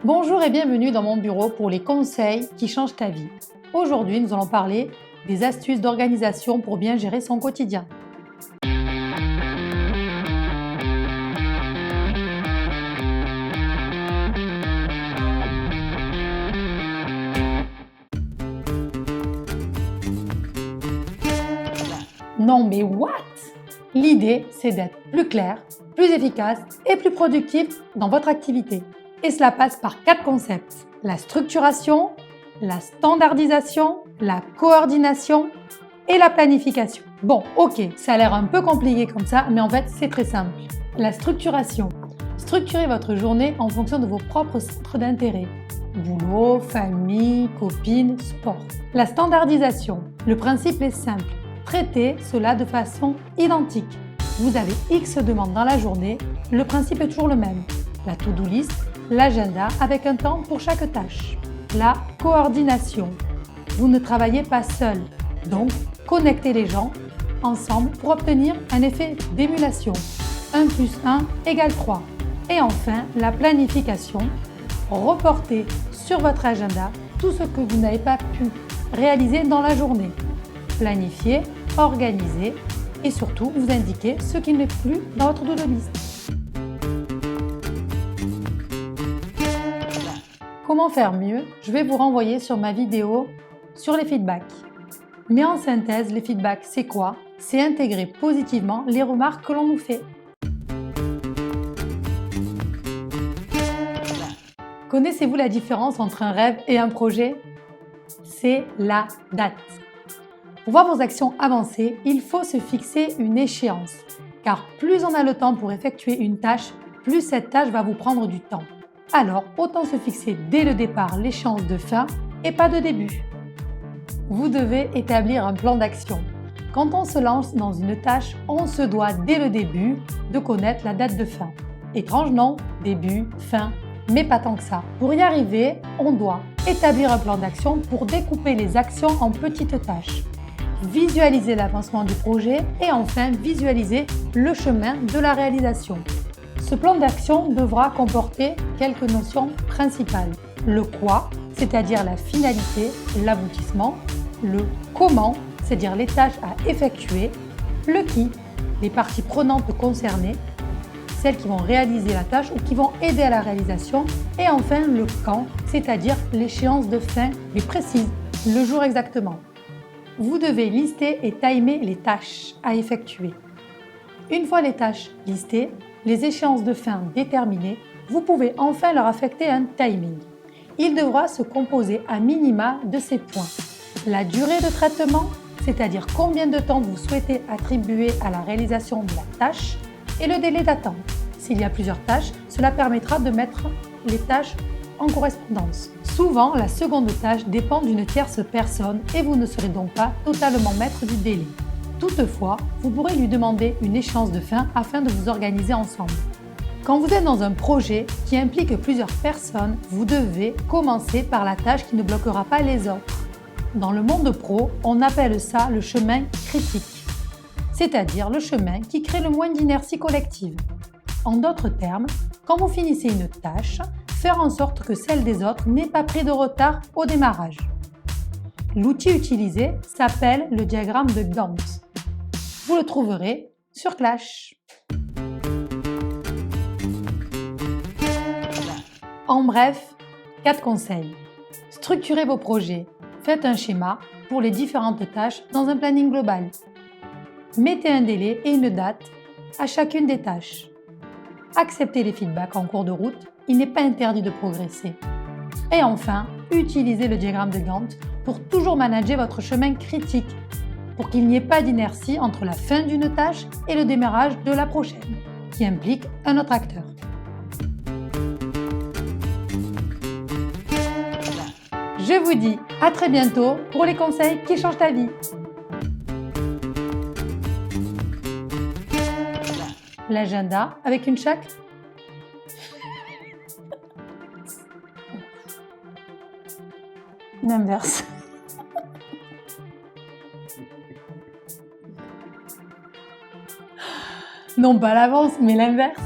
Bonjour et bienvenue dans mon bureau pour les conseils qui changent ta vie. Aujourd'hui, nous allons parler des astuces d'organisation pour bien gérer son quotidien. Non mais what? L'idée, c'est d'être plus clair, plus efficace et plus productif dans votre activité. Et cela passe par 4 concepts. La structuration, la standardisation, la coordination et la planification. Bon, ok, ça a l'air un peu compliqué comme ça, mais en fait, c'est très simple. La structuration. Structurez votre journée en fonction de vos propres centres d'intérêt. Boulot, famille, copines, sport. La standardisation. Le principe est simple. Traitez cela de façon identique. Vous avez X demandes dans la journée, le principe est toujours le même. La to-do list, l'agenda avec un temps pour chaque tâche. La coordination. Vous ne travaillez pas seul, donc connectez les gens ensemble pour obtenir un effet d'émulation. 1 + 1 = 3. Et enfin, la planification. Reportez sur votre agenda tout ce que vous n'avez pas pu réaliser dans la journée. Planifiez, organisez et surtout vous indiquez ce qui n'est plus dans votre to-do list. Comment faire mieux? Je vais vous renvoyer sur ma vidéo sur les feedbacks. Mais en synthèse, les feedbacks, c'est quoi? C'est intégrer positivement les remarques que l'on nous fait. Connaissez-vous la différence entre un rêve et un projet? C'est la date. Pour voir vos actions avancer, il faut se fixer une échéance. Car plus on a le temps pour effectuer une tâche, plus cette tâche va vous prendre du temps. Alors, autant se fixer dès le départ l'échéance de fin et pas de début. Vous devez établir un plan d'action. Quand on se lance dans une tâche, on se doit dès le début de connaître la date de fin. Étrange non? Début, fin, mais pas tant que ça. Pour y arriver, on doit établir un plan d'action pour découper les actions en petites tâches. Visualiser l'avancement du projet et enfin visualiser le chemin de la réalisation. Ce plan d'action devra comporter quelques notions principales. Le quoi, c'est-à-dire la finalité, l'aboutissement. Le comment, c'est-à-dire les tâches à effectuer. Le qui, les parties prenantes concernées, celles qui vont réaliser la tâche ou qui vont aider à la réalisation. Et enfin le quand, c'est-à-dire l'échéance de fin, mais précise, le jour exactement. Vous devez lister et timer les tâches à effectuer. Une fois les tâches listées, les échéances de fin déterminées, vous pouvez enfin leur affecter un timing. Il devra se composer à minima de ces points. La durée de traitement, c'est-à-dire combien de temps vous souhaitez attribuer à la réalisation de la tâche, et le délai d'attente. S'il y a plusieurs tâches, cela permettra de mettre les tâches en correspondance. Souvent, la seconde tâche dépend d'une tierce personne et vous ne serez donc pas totalement maître du délai. Toutefois, vous pourrez lui demander une échéance de fin afin de vous organiser ensemble. Quand vous êtes dans un projet qui implique plusieurs personnes, vous devez commencer par la tâche qui ne bloquera pas les autres. Dans le monde pro, on appelle ça le chemin critique, c'est-à-dire le chemin qui crée le moins d'inertie collective. En d'autres termes, quand vous finissez une tâche, faire en sorte que celle des autres n'ait pas pris de retard au démarrage. L'outil utilisé s'appelle le diagramme de Gantt. Vous le trouverez sur Clash. En bref, 4 conseils. Structurez vos projets. Faites un schéma pour les différentes tâches dans un planning global. Mettez un délai et une date à chacune des tâches. Acceptez les feedbacks en cours de route, il n'est pas interdit de progresser. Et enfin, utilisez le diagramme de Gantt pour toujours manager votre chemin critique, pour qu'il n'y ait pas d'inertie entre la fin d'une tâche et le démarrage de la prochaine, qui implique un autre acteur. Je vous dis à très bientôt pour les conseils qui changent ta vie. L'agenda avec une chaque. L'inverse. Non pas l'avance, mais l'inverse.